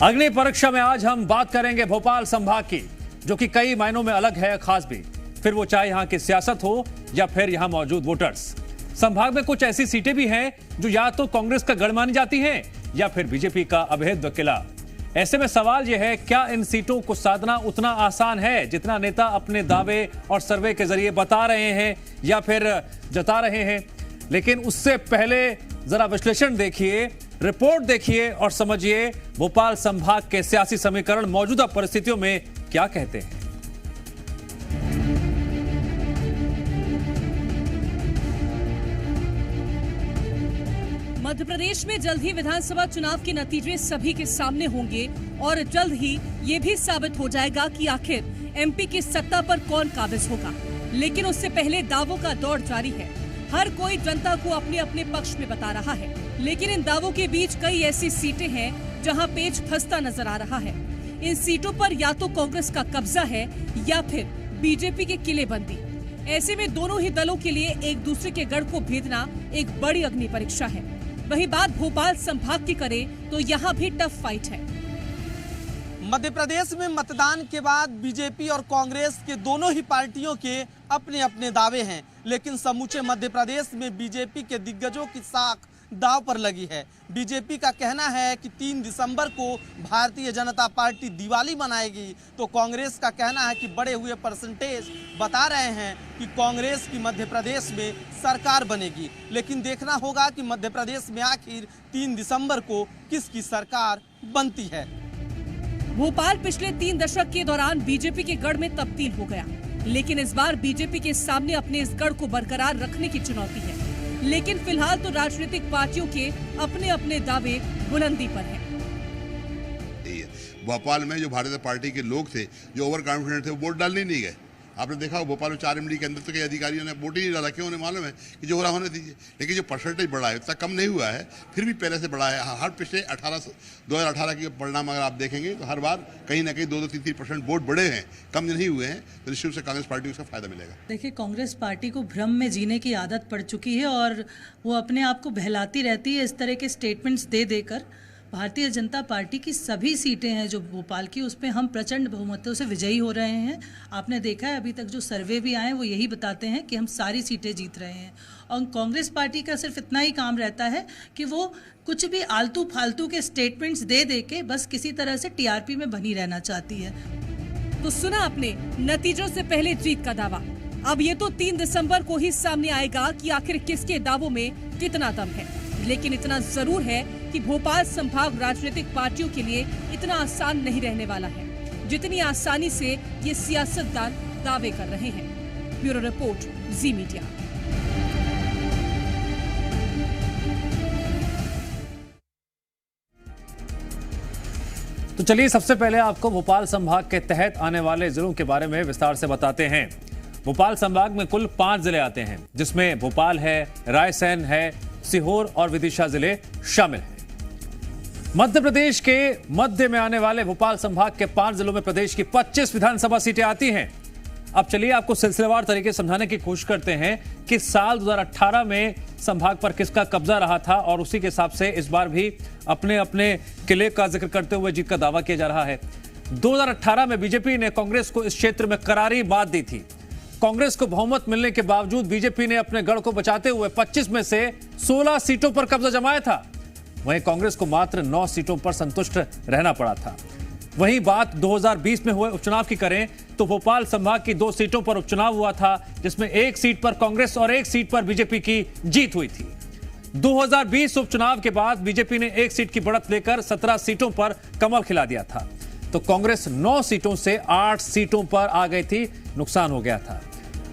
अग्नि परीक्षा में आज हम बात करेंगे भोपाल संभाग की, जो कि कई मायनों में अलग है, खास भी। फिर वो चाहे यहां की सियासत हो या फिर यहां मौजूद वोटर्स। संभाग में कुछ ऐसी सीटें भी हैं जो या तो कांग्रेस का गढ़ मानी जाती हैं या फिर बीजेपी का अभेद्य किला। ऐसे में सवाल यह है, क्या इन सीटों को साधना उतना आसान है जितना नेता अपने दावे और सर्वे के जरिए बता रहे हैं या फिर जता रहे हैं? लेकिन उससे पहले जरा विश्लेषण देखिए, रिपोर्ट देखिए और समझिए भोपाल संभाग के सियासी समीकरण मौजूदा परिस्थितियों में क्या कहते हैं। मध्य प्रदेश में जल्द ही विधानसभा चुनाव के नतीजे सभी के सामने होंगे और जल्द ही ये भी साबित हो जाएगा कि आखिर एमपी की सत्ता पर कौन काबिज होगा। लेकिन उससे पहले दावों का दौर जारी है। हर कोई जनता को अपने अपने पक्ष में बता रहा है, लेकिन इन दावों के बीच कई ऐसी सीटें हैं जहां पेच फंसता नजर आ रहा है। इन सीटों पर या तो कांग्रेस का कब्जा है या फिर बीजेपी के किलेबंदी। ऐसे में दोनों ही दलों के लिए एक दूसरे के गढ़ को भेदना एक बड़ी अग्नि परीक्षा है। वही बात भोपाल संभाग की करें तो यहाँ भी टफ फाइट है। मध्य प्रदेश में मतदान के बाद बीजेपी और कांग्रेस के दोनों ही पार्टियों के अपने अपने दावे हैं, लेकिन समूचे मध्य प्रदेश में बीजेपी के दिग्गजों की साख दाव पर लगी है। बीजेपी का कहना है कि 3 दिसंबर को भारतीय जनता पार्टी दिवाली मनाएगी, तो कांग्रेस का कहना है कि बढ़े हुए परसेंटेज बता रहे हैं कि कांग्रेस की मध्य प्रदेश में सरकार बनेगी। लेकिन देखना होगा कि मध्य प्रदेश में आखिर 3 दिसंबर को किसकी सरकार बनती है। भोपाल पिछले 3 दशक के दौरान बीजेपी के गढ़ में तब्दील हो गया, लेकिन इस बार बीजेपी के सामने अपने इस गढ़ को बरकरार रखने की चुनौती है। लेकिन फिलहाल तो राजनीतिक पार्टियों के अपने अपने दावे बुलंदी पर हैं। भोपाल में जो भारतीय पार्टी के लोग थे, जो ओवर कॉन्फिडेंट थे, वो वोट डालने नहीं गए। आपने देखा भोपाल में 4 MD के अंदर तो कई अधिकारियों ने वोट ही नहीं डाला। क्यों? उन्हें मालूम है कि जो हो रहा होने दीजिए। लेकिन जो परसेंटेज बढ़ा है उतना कम नहीं हुआ है, फिर भी पहले से बढ़ा है। हर पिछले 2018 के परिणाम अगर आप देखेंगे तो हर बार कहीं ना कहीं 2-3% वोट बढ़े हैं, कम नहीं हुए हैं। तो निश्चित रूप से कांग्रेस पार्टी को उसका फायदा मिलेगा। देखिए, कांग्रेस पार्टी को भ्रम में जीने की आदत पड़ चुकी है और वो अपने आप को बहलाती रहती है इस तरह के स्टेटमेंट्स दे देकर। भारतीय जनता पार्टी की सभी सीटें हैं जो भोपाल की, उस पर हम प्रचंड बहुमतों से विजयी हो रहे हैं। आपने देखा है अभी तक जो सर्वे भी आए वो यही बताते हैं कि हम सारी सीटें जीत रहे हैं। और कांग्रेस पार्टी का सिर्फ इतना ही काम रहता है कि वो कुछ भी आलतू फालतू के स्टेटमेंट्स दे के बस किसी तरह से टीआरपी में बनी रहना चाहती है। तो सुना आपने नतीजों से पहले जीत का दावा। अब ये तो 3 दिसंबर को ही सामने आएगा कि आखिर किसके दावों में कितना दम है। लेकिन इतना जरूर है कि भोपाल संभाग राजनीतिक पार्टियों के लिए इतना आसान नहीं रहने वाला है जितनी आसानी से ये सियासतदान दावे कर रहे हैं। ब्यूरो रिपोर्ट, जी मीडिया। तो चलिए सबसे पहले आपको भोपाल संभाग के तहत आने वाले जिलों के बारे में विस्तार से बताते हैं। भोपाल संभाग में कुल 5 जिले आते हैं, जिसमें भोपाल है, रायसेन है, सीहोर और विदिशा जिले शामिल हैं। मध्य प्रदेश के मध्य में आने वाले भोपाल संभाग के 5 जिलों में प्रदेश की 25 विधानसभा सीटें आती हैं। अब चलिए आपको सिलसिलेवार तरीके से समझाने की कोशिश करते हैं कि साल 2018 में संभाग पर किसका कब्जा रहा था और उसी के हिसाब से इस बार भी अपने अपने किले का जिक्र करते हुए जीत का दावा किया जा रहा है। 2018 में बीजेपी ने कांग्रेस को इस क्षेत्र में करारी मात दी थी। कांग्रेस को बहुमत मिलने के बावजूद बीजेपी ने अपने गढ़ को बचाते हुए 25 में से 16 सीटों पर कब्जा जमाया था। वहीं कांग्रेस को मात्र 9 सीटों पर संतुष्ट रहना पड़ा था। वहीं बात 2020 में हुए उपचुनाव की करें तो भोपाल संभाग की 2 सीटों पर उपचुनाव हुआ था, जिसमें 1 सीट पर कांग्रेस और 1 सीट पर बीजेपी की जीत हुई थी। 2020 उपचुनाव के बाद बीजेपी ने 1 सीट की बढ़त लेकर 17 सीटों पर कमल खिला दिया था, तो कांग्रेस 9 सीटों से 8 सीटों पर आ गई थी, नुकसान हो गया था।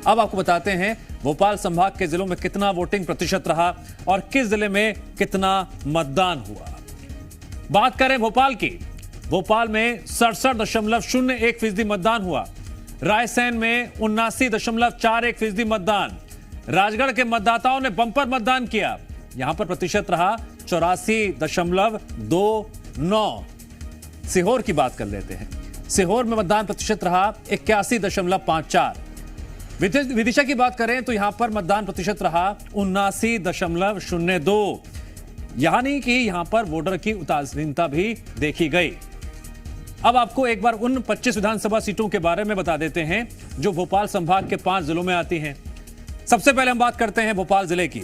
अब आपको बताते हैं भोपाल संभाग के जिलों में कितना वोटिंग प्रतिशत रहा और किस जिले में कितना मतदान हुआ। बात करें भोपाल की, भोपाल में 67.01% मतदान हुआ। रायसेन में 79.41% मतदान। राजगढ़ के मतदाताओं ने बंपर मतदान किया, यहां पर प्रतिशत रहा 84.29। सीहोर की बात कर लेते हैं। सीहोर में मतदान प्रतिशत रहा 81.54। विदिशा की बात करें तो यहां पर मतदान प्रतिशत रहा 79.02, यानी कि यहां पर वोटर की उदासीनता भी देखी गई। अब आपको एक बार उन 25 विधानसभा सीटों के बारे में बता देते हैं जो भोपाल संभाग के 5 जिलों में आती हैं। सबसे पहले हम बात करते हैं भोपाल जिले की।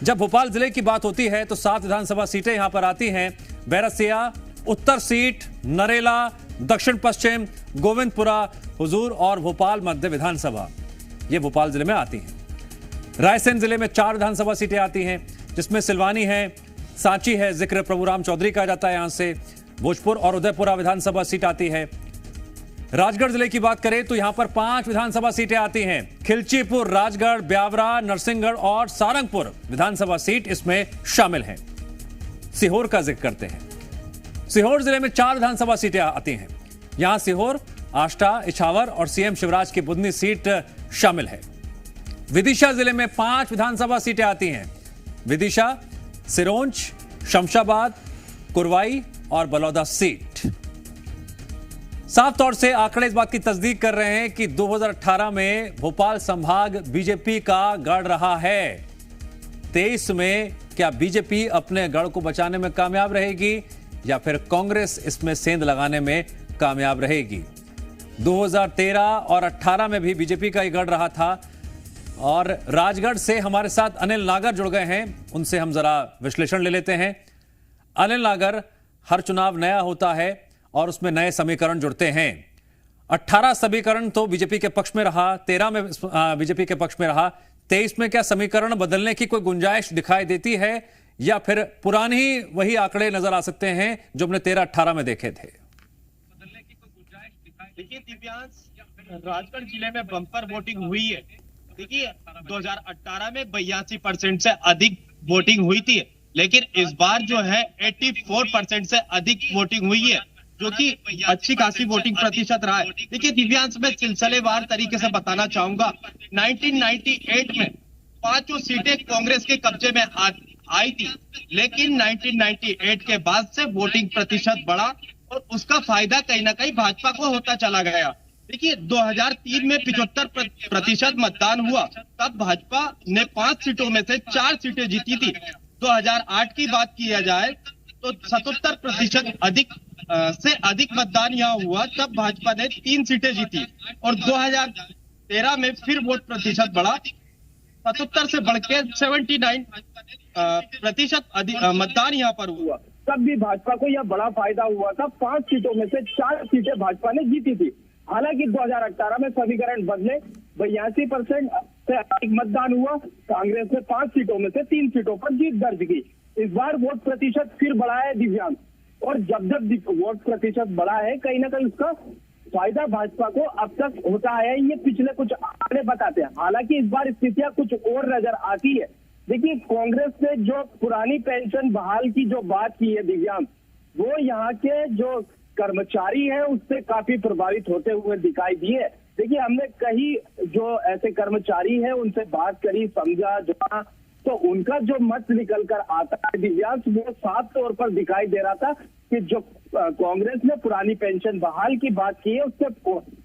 जब भोपाल जिले की बात होती है तो 7 विधानसभा सीटें यहां पर आती हैं। बैरसिया उत्तर सीट, नरेला दक्षिण पश्चिम, गोविंदपुरा, हुजूर और भोपाल मध्य विधानसभा ये भोपाल जिले में आती हैं। रायसेन जिले में 4 विधानसभा सीटें आती हैं, जिसमें सिलवानी है, सांची है, जिक्र प्रभुराम चौधरी का जाता है यहां से। भोजपुर और उदयपुरा विधानसभा सीट आती है। राजगढ़ जिले की बात करें तो यहां पर 5 विधानसभा सीटें आती हैं। खिलचीपुर, राजगढ़, ब्यावरा, नरसिंहगढ़ और सारंगपुर विधानसभा सीट इसमें शामिल हैं। सीहोर का जिक्र करते हैं। सीहोर जिले में 4 विधानसभा सीटें आती हैं। यहां सीहोर, आष्टा, इछावर और सीएम शिवराज की बुधनी सीट शामिल है। विदिशा जिले में 5 विधानसभा सीटें आती हैं। विदिशा, सिरोंज, शमशाबाद, कुरवाई और बलौदा सीट। साफ तौर से आंकड़े इस बात की तस्दीक कर रहे हैं कि 2018 में भोपाल संभाग बीजेपी का गढ़ रहा है। 23 में क्या बीजेपी अपने गढ़ को बचाने में कामयाब रहेगी या फिर कांग्रेस इसमें सेंध लगाने में कामयाब रहेगी? 2013 और 18 में भी बीजेपी का ही गढ़ रहा था। और राजगढ़ से हमारे साथ अनिल नागर जुड़ गए हैं, उनसे हम जरा विश्लेषण ले लेते हैं। अनिल नागर, हर चुनाव नया होता है और उसमें नए समीकरण जुड़ते हैं। 18 समीकरण तो बीजेपी के पक्ष में रहा, 13 में बीजेपी के पक्ष में रहा। 23 में क्या समीकरण बदलने की कोई गुंजाइश दिखाई देती है या फिर पुराने ही वही आंकड़े नजर आ सकते हैं जो हमने 13-18 में देखे थे? देखिए दिव्यांश, राजगढ़ जिले में बम्पर वोटिंग हुई है। देखिए 2018 में 82% से अधिक वोटिंग हुई थी, लेकिन इस बार जो है 84% से अधिक वोटिंग हुई है, जो कि अच्छी खासी वोटिंग प्रतिशत रहा है। देखिए दिव्यांश, में सिलसिलेवार तरीके से बताना चाहूंगा। 1998 में 5 सीटें कांग्रेस के कब्जे में आई थी, लेकिन 1998 के बाद से वोटिंग प्रतिशत बढ़ा और उसका फायदा कहीं ना कहीं भाजपा को होता चला गया। देखिए 2003 में 75% मतदान हुआ, तब भाजपा ने 5 सीटों में से 4 सीटें जीती थी। 2008 की बात किया जाए तो 77% से अधिक मतदान यहाँ हुआ, तब भाजपा ने 3 सीटें जीती। और 2013 में फिर वोट प्रतिशत बढ़ा, 77 से बढ़ के 79% मतदान यहाँ पर हुआ, तब भी भाजपा को यह बड़ा फायदा हुआ था। 5 सीटों में से 4 सीटें भाजपा ने जीती थी। हालांकि 2018 में समीकरण बदले, 82% से अधिक मतदान हुआ, कांग्रेस ने 5 सीटों में से 3 सीटों पर जीत दर्ज की। इस बार वोट प्रतिशत फिर बढ़ा है दिव्यांग, और जब वोट प्रतिशत बढ़ा है, कहीं ना कहीं उसका फायदा भाजपा को अब तक होता है, ये पिछले कुछ आंकड़े बताते हैं। हालांकि इस बार स्थितियां कुछ और नजर आती है। देखिए कांग्रेस ने जो पुरानी पेंशन बहाल की जो बात की है दिव्यांग, वो यहाँ के जो कर्मचारी है उससे काफी प्रभावित होते हुए दिखाई दिए। देखिए हमने कई जो ऐसे कर्मचारी हैं उनसे बात करी, समझा, जाना, तो उनका जो मत निकल कर आता है दिव्यांश, वो साफ तौर पर दिखाई दे रहा था कि जो कांग्रेस ने पुरानी पेंशन बहाल की बात की है, उससे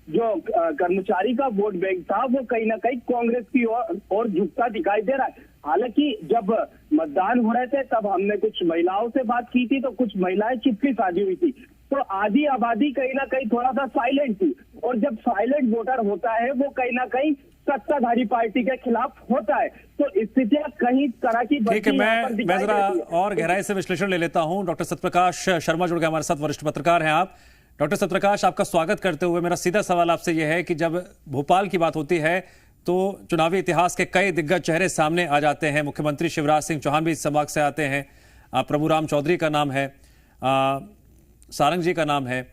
जो कर्मचारी का वोट बैंक था वो कहीं ना कहीं कांग्रेस की ओर झुकता दिखाई दे रहा है। हालांकि जब मतदान हो रहे थे तब हमने कुछ महिलाओं से बात की थी, तो कुछ महिलाएं चुप्पी साधी हुई थी, तो आधी आबादी कहीं ना कहीं थोड़ा सा साइलेंट थी। और जब साइलेंट वोटर होता है वो कहीं ना कहीं सत्ताधारी पार्टी के खिलाफ होता है, तो स्थितियां कहीं तरह की। ठीक है, मैं जरा और गहराई से विश्लेषण ले लेता हूं। डॉक्टर सत्यप्रकाश शर्मा जुड़ गए हमारे साथ, वरिष्ठ पत्रकार हैं आप। डॉक्टर सत्यप्रकाश, आपका स्वागत करते हुए मेरा सीधा सवाल आपसे यह है कि जब भोपाल की बात होती है तो चुनावी इतिहास के कई दिग्गज चेहरे सामने आ जाते हैं। मुख्यमंत्री शिवराज सिंह चौहान भी इस संभाग से आते हैं, प्रभुराम चौधरी का नाम है, सारंग जी का नाम है।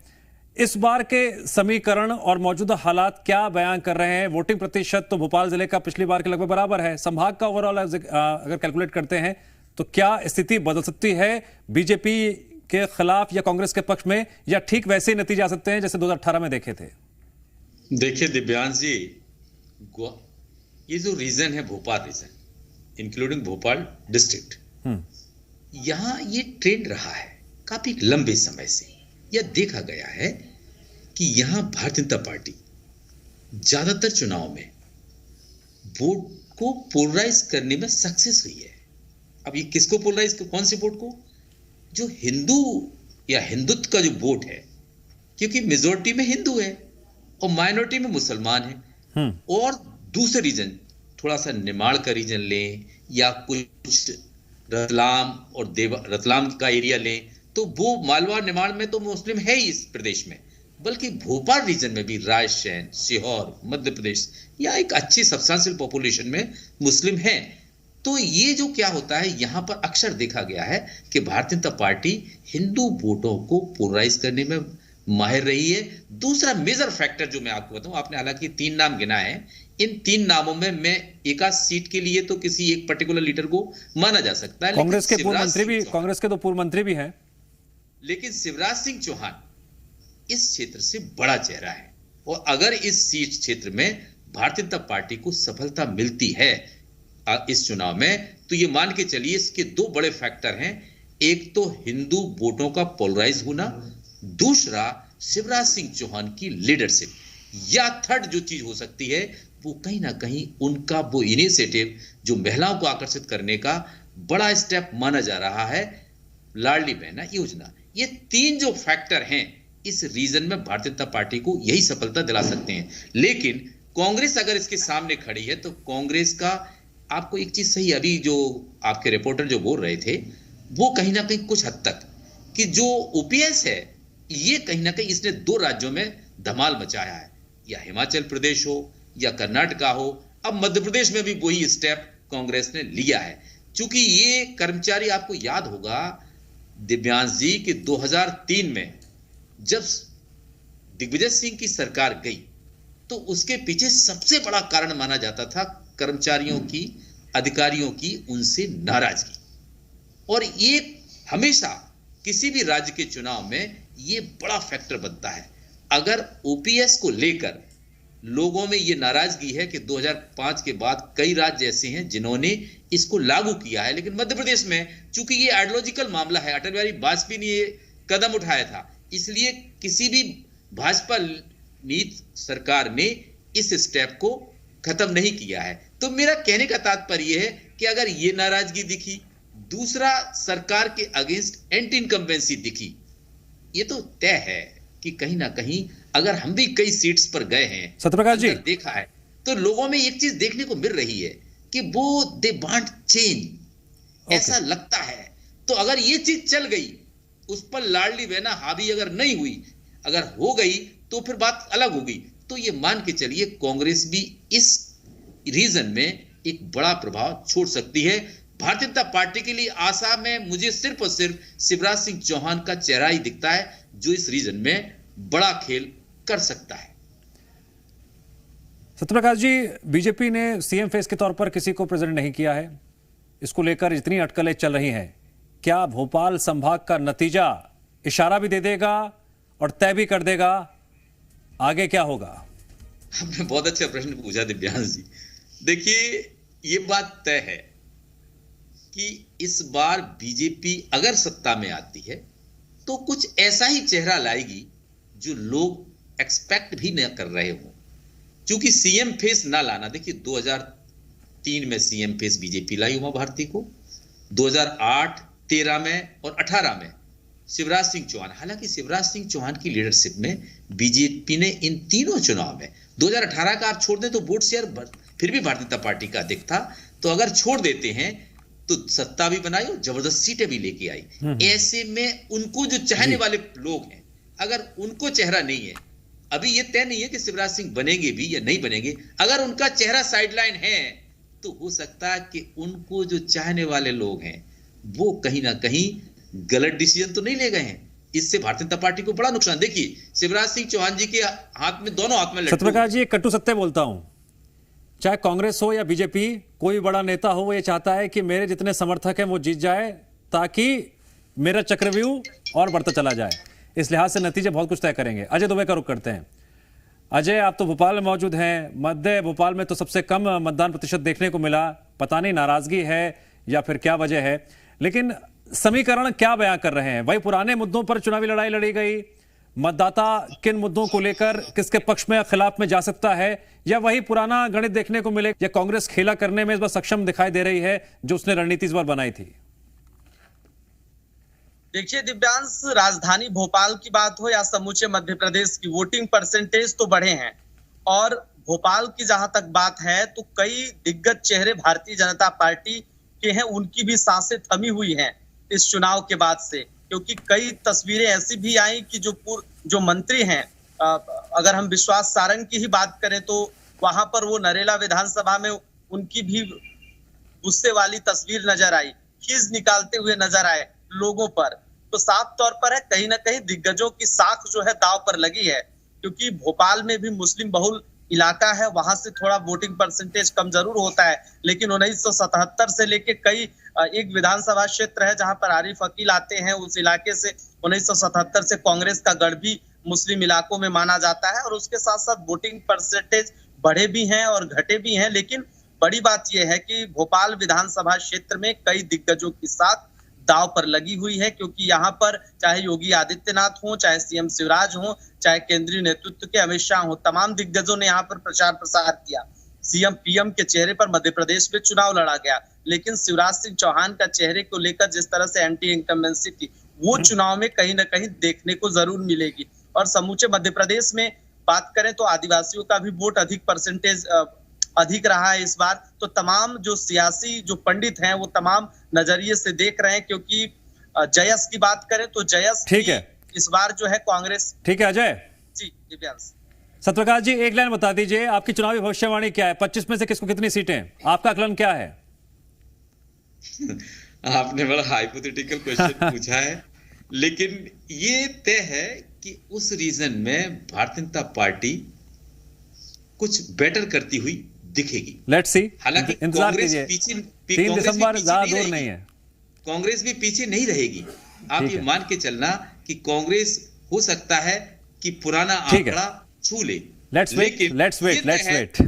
इस बार के समीकरण और मौजूदा हालात क्या बयान कर रहे हैं? वोटिंग प्रतिशत तो भोपाल जिले का पिछली बार के लगभग बराबर है। संभाग का ओवरऑल अगर कैलकुलेट करते हैं तो क्या स्थिति बदल सकती है बीजेपी के खिलाफ या कांग्रेस के पक्ष में, या ठीक वैसे ही नतीजे आ सकते हैं जैसे 2018 में देखे थे? देखिए दिव्यांश जी, ये जो रीजन है Bhopal region, including Bhopal district, यहां ये ट्रेंड रहा है काफी लंबे समय से। यह देखा गया है कि यहां भारतीय जनता पार्टी ज्यादातर चुनाव में वोट को पोलराइज करने में सक्सेस हुई है। अब ये किसको पोलराइज, कौन से वोट को? जो हिंदू या हिंदुत्व का जो वोट है क्योंकि मेजोरिटी में हिंदू है और माइनॉरिटी में मुसलमान है। और दूसरे रीजन, थोड़ा सा निमाड़ का रीजन लें या कुछ रतलाम और रतलाम का एरिया लें, तो वो मालवा निमाड़ में तो मुस्लिम है ही इस प्रदेश में, बल्कि भोपाल रीजन में भी रायसेन, सीहोर, मध्य प्रदेश या एक अच्छी सब्सटेंशियल पॉपुलेशन में मुस्लिम हैं। तो ये जो क्या होता है, यहां पर अक्सर देखा गया है कि भारतीय जनता पार्टी हिंदू वोटों को पोलराइज करने में माहिर रही है। दूसरा मेजर फैक्टर जो मैं आपको बताऊं, आपने हालांकि 3 नाम गिना है, इन 3 नामों में मैं एक आध सीट के लिए तो किसी एक पर्टिकुलर लीडर को माना जा सकता है। कांग्रेस के पूर्व मंत्री भी, कांग्रेस के तो पूर्व मंत्री भी हैं, लेकिन शिवराज सिंह चौहान इस क्षेत्र से बड़ा चेहरा है, और अगर इस सीट क्षेत्र में भारतीय जनता पार्टी को सफलता मिलती है इस चुनाव में, तो ये मान के चलिए इसके 2 बड़े फैक्टर हैं। एक तो हिंदू वोटों का पोलराइज होना, दूसरा शिवराज सिंह चौहान की लीडरशिप, या थर्ड जो चीज हो सकती है वो कहीं ना कहीं उनका वो इनिशिएटिव जो महिलाओं को आकर्षित करने का बड़ा स्टेप माना जा रहा है, लाडली बहना योजना। ये 3 जो फैक्टर हैं इस रीजन में भारतीय जनता पार्टी को यही सफलता दिला सकते हैं। लेकिन कांग्रेस अगर इसके सामने खड़ी है तो कांग्रेस का, आपको एक चीज सही, अभी जो आपके रिपोर्टर जो बोल रहे थे वो कहीं ना कहीं कुछ हद तक कि जो ओपीएस है ये कहीं ना कहीं इसने 2 राज्यों में धमाल मचाया है, या हिमाचल प्रदेश हो या कर्नाटका हो। अब मध्य प्रदेश में भी वही स्टेप कांग्रेस ने लिया है। चूंकि ये कर्मचारी, आपको याद होगा दिव्यांश जी कि 2003 में जब दिग्विजय सिंह की सरकार गई तो उसके पीछे सबसे बड़ा कारण माना जाता था कर्मचारियों की, अधिकारियों की उनसे नाराजगी। और ये हमेशा किसी भी राज्य के चुनाव में ये बड़ा फैक्टर बनता है। अगर ओपीएस को लेकर लोगों में ये नाराजगी है कि 2005 के बाद कई राज्य ऐसे हैं जिन्होंने इसको लागू किया है, लेकिन मध्य प्रदेश में चूंकि ये आइडियोलॉजिकल मामला है, अटल बिहारी वाजपेयी ने ये कदम उठाया था, इसलिए किसी भी भाजपा नीति सरकार ने इस स्टेप को खत्म नहीं किया है। तो मेरा कहने का तात्पर्य है कि अगर ये नाराजगी दिखी, दूसरा सरकार के अगेंस्ट एंटी इनकम्बेंसी दिखी, ये तो तय है कि कहीं ना कहीं अगर हम भी कई सीट्स पर गए हैं, सत्यप्रकाश जी, देखा है, तो लोगों में एक चीज देखने को मिल रही है कि वो दे वांट चेंज, ऐसा लगता है। तो अगर ये चीज चल गई, उस पर लाडली बहना हावी अगर नहीं हुई, अगर हो गई तो फिर बात अलग होगी। तो ये मान के चलिए कांग्रेस भी इस रीजन में एक बड़ा प्रभाव छोड़ सकती है। भारतीय जनता पार्टी के लिए आशा में मुझे सिर्फ और सिर्फ शिवराज सिंह चौहान का चेहरा ही दिखता है जो इस रीजन में बड़ा खेल कर सकता है। सत्यप्रकाश जी, बीजेपी ने सीएम फेस के तौर पर किसी को प्रेजेंट नहीं किया है, इसको लेकर इतनी अटकलें चल रही हैं, क्या भोपाल संभाग का नतीजा इशारा भी दे देगा और तय भी कर देगा आगे क्या होगा? आपने बहुत अच्छा प्रश्न पूछा दिव्यांश जी। देखिए, ये बात तय है कि इस बार बीजेपी अगर सत्ता में आती है तो कुछ ऐसा ही चेहरा लाएगी जो लोग एक्सपेक्ट भी न कर रहे हो। क्योंकि सीएम फेस ना लाना, देखिए 2003 में सीएम फेस बीजेपी लाई उमा भारती को, 2008, 13 में और 18 में शिवराज सिंह चौहान। हालांकि शिवराज सिंह चौहान की लीडरशिप में बीजेपी ने इन तीनों चुनाव में, 2018 का आप छोड़ दें तो वोट शेयर फिर भी भारतीय जनता पार्टी का अधिक था, तो अगर छोड़ देते हैं तो सत्ता भी बनाई और जबरदस्त सीटें भी लेके आई। ऐसे में उनको जो चाहने वाले लोग हैं, अगर उनको चेहरा नहीं है, अभी ये तय नहीं है कि शिवराज सिंह बनेंगे भी या नहीं बनेंगे, अगर उनका चेहरा साइडलाइन है तो हो सकता है कि उनको जो चाहने वाले लोग हैं वो कहीं ना कहीं गलत डिसीजन तो नहीं ले गए हैं। इससे भारतीय जनता पार्टी को बड़ा नुकसान। देखिए, शिवराज सिंह चौहान जी के हाथ में, दोनों हाथ में लड्डू। सत्यप्रकाश जी, कटु सत्य बोलता हूं, चाहे कांग्रेस हो या बीजेपी, कोई बड़ा नेता हो, वो ये चाहता है कि मेरे जितने समर्थक हैं वो जीत जाए ताकि मेरा चक्रव्यूह और बढ़ता चला जाए। इस लिहाज से नतीजे बहुत कुछ तय करेंगे। अजय दुबे का रुख करते हैं। अजय, आप तो भोपाल में मौजूद हैं, मध्य भोपाल में तो सबसे कम मतदान प्रतिशत देखने को मिला, पता नहीं नाराजगी है या फिर क्या वजह है, लेकिन समीकरण क्या बयां कर रहे हैं? वही पुराने मुद्दों पर चुनावी लड़ाई लड़ी गई, मतदाता किन मुद्दों को लेकर किसके पक्ष में खिलाफ में जा सकता है, या वही पुराना गणित देखने को मिले, या कांग्रेस खेला करने में इस बार सक्षम दिखाई दे रही है जो उसने रणनीति इस बार बनाई थी? देखिए दिव्यांश, राजधानी भोपाल की बात हो या समूचे मध्य प्रदेश की, वोटिंग परसेंटेज तो बढ़े हैं। और भोपाल की जहां तक बात है तो कई दिग्गज चेहरे भारतीय जनता पार्टी के हैं, उनकी भी सांसें थमी हुई हैं इस चुनाव के बाद से, क्योंकि कई तस्वीरें ऐसी भी आई कि जो मंत्री हैं, अगर हम विश्वास सारंग की ही बात करें तो वहां पर वो नरेला विधानसभा में उनकी भी गुस्से वाली तस्वीर नजर आई, खींच निकालते हुए नजर आए लोगों पर। तो साफ तौर पर है कहीं ना कहीं दिग्गजों की साख जो है दांव पर लगी है, क्योंकि भोपाल में भी मुस्लिम बहुल इलाका है, वहां से थोड़ा वोटिंग परसेंटेज कम जरूर होता है, लेकिन 1977 से लेके कई एक विधानसभा क्षेत्र है जहां पर आरिफ अकील आते हैं, उस इलाके से 1977 से कांग्रेस का गढ़ भी मुस्लिम इलाकों में माना जाता है। और उसके साथ साथ वोटिंग परसेंटेज बढ़े भी हैं और घटे भी हैं, लेकिन बड़ी बात यह है कि भोपाल विधानसभा क्षेत्र में कई दिग्गजों की साथ दांव पर लगी हुई है, क्योंकि यहाँ पर चाहे योगी आदित्यनाथ हो, चाहे सीएम शिवराज हो, चाहे केंद्रीय नेतृत्व के अमित शाह हो, तमाम दिग्गजों ने यहाँ पर प्रचार प्रसार किया। सीएम पीएम के चेहरे पर मध्य प्रदेश में चुनाव लड़ा गया, लेकिन शिवराज सिंह चौहान का चेहरे को लेकर जिस तरह से एंटी इनकम्बेंसी थी, वो चुनाव में कहीं ना कहीं देखने को जरूर मिलेगी। और समूचे मध्य प्रदेश में बात करें तो आदिवासियों का भी वोट अधिक रहा है इस बार। तो तमाम जो सियासी जो पंडित हैं वो तमाम नजरिए से देख रहे हैं, क्योंकि जयस की बात करें तो जयस ठीक है इस बार जो है कांग्रेस। ठीक है अजय जी दिव्यांश। सत्यप्रकाश जी, एक लाइन बता दीजिए, आपकी चुनावी भविष्यवाणी क्या है? 25 में से किसको कितनी सीटें? आपका आकलन क्या है? आपने बड़ा हाइपोथेटिकल क्वेश्चन पूछा है, लेकिन ये तय है कि उस रीजन में भारतीय जनता पार्टी कुछ बेटर करती हुई दिखेगी। लेट्स सी, हालांकि इंतजार कीजिए, 3 दिसंबर ज्यादा दूर नहीं है। कांग्रेस भी पीछे नहीं रहेगी। आप ये मान के चलना कि कांग्रेस हो सकता है कि पुराना आंकड़ा छू ले। Let's wait.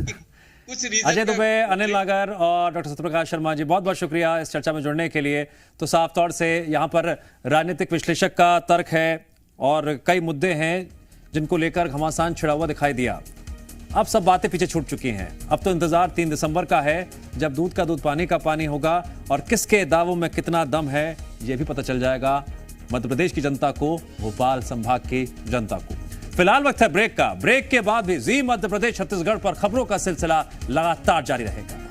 अजय दुबे, अनिल नागर और डॉक्टर सत्यप्रकाश शर्मा जी, बहुत बहुत शुक्रिया इस चर्चा में जुड़ने के लिए। तो साफ तौर से यहाँ पर राजनीतिक विश्लेषक का तर्क है और कई मुद्दे हैं जिनको लेकर घमासान छिड़ा हुआ दिखाई दिया। अब सब बातें पीछे छूट चुकी हैं। अब तो इंतजार 3 दिसंबर का है, जब दूध का दूध पानी का पानी होगा और किसके दावों में कितना दम है यह भी पता चल जाएगा मध्य प्रदेश की जनता को, भोपाल संभाग की जनता को। फिलहाल वक्त है ब्रेक का। ब्रेक के बाद भी जी मध्य प्रदेश छत्तीसगढ़ पर खबरों का सिलसिला लगातार जारी रहेगा।